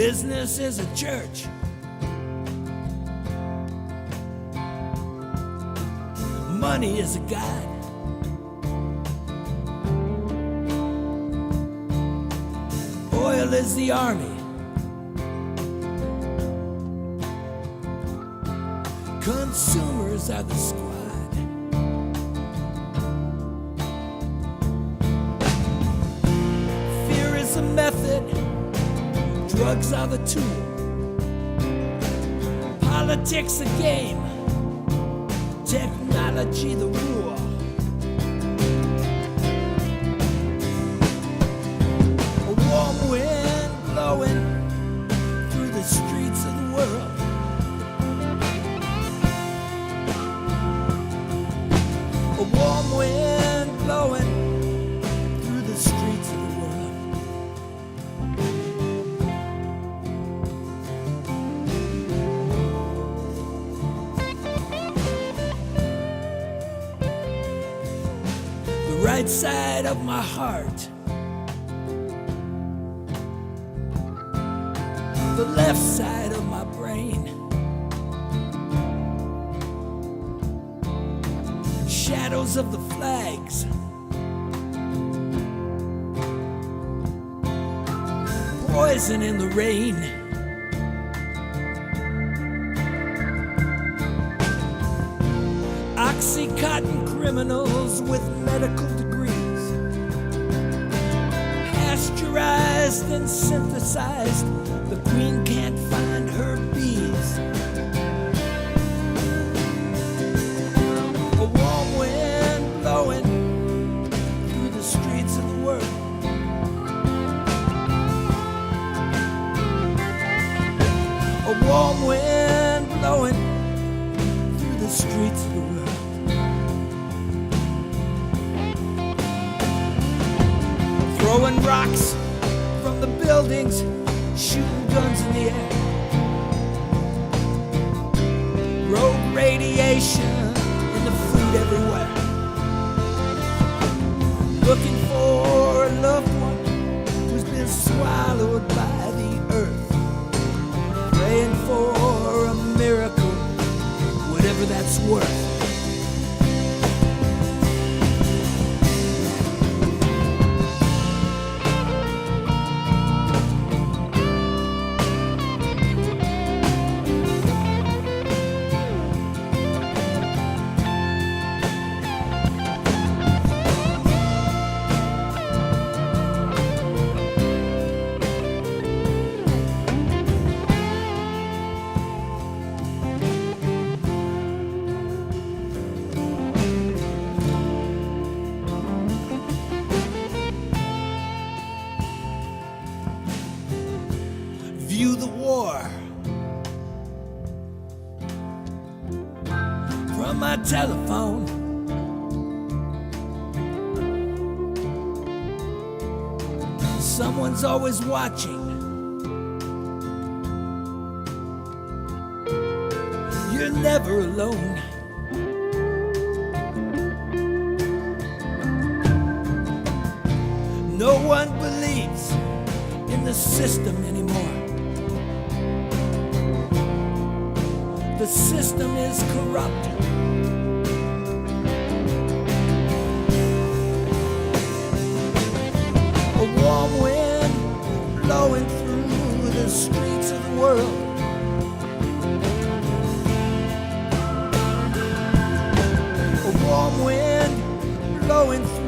Business is a church. Money is a guide. Oil is the army. Consumers are the squad. Fear is a method. Drugs are the tool. Politics a game. Technology the rule. A warm wind blowing through the streets of the world. A warm wind blowing through the streets of the world. The right side of my heart, the left side of my brain. Shadows of the flags, poison in the rain. Oxycontin criminals with medical degrees, pasteurized and synthesized. The queen can't find her bees. A warm wind blowing through the streets of the world. A warm wind blowing through the streets of the world. Throwing rocks from the buildings, shooting guns in the air. Rogue radiation in the food everywhere. Looking for a loved one who's been swallowed by the earth. Praying for a miracle, whatever that's worth. View the war from my telephone. Someone's always watching. You're never alone. No one believes in the system anymore. The system is corrupt. A warm wind blowing through the streets of the world. A warm wind blowing through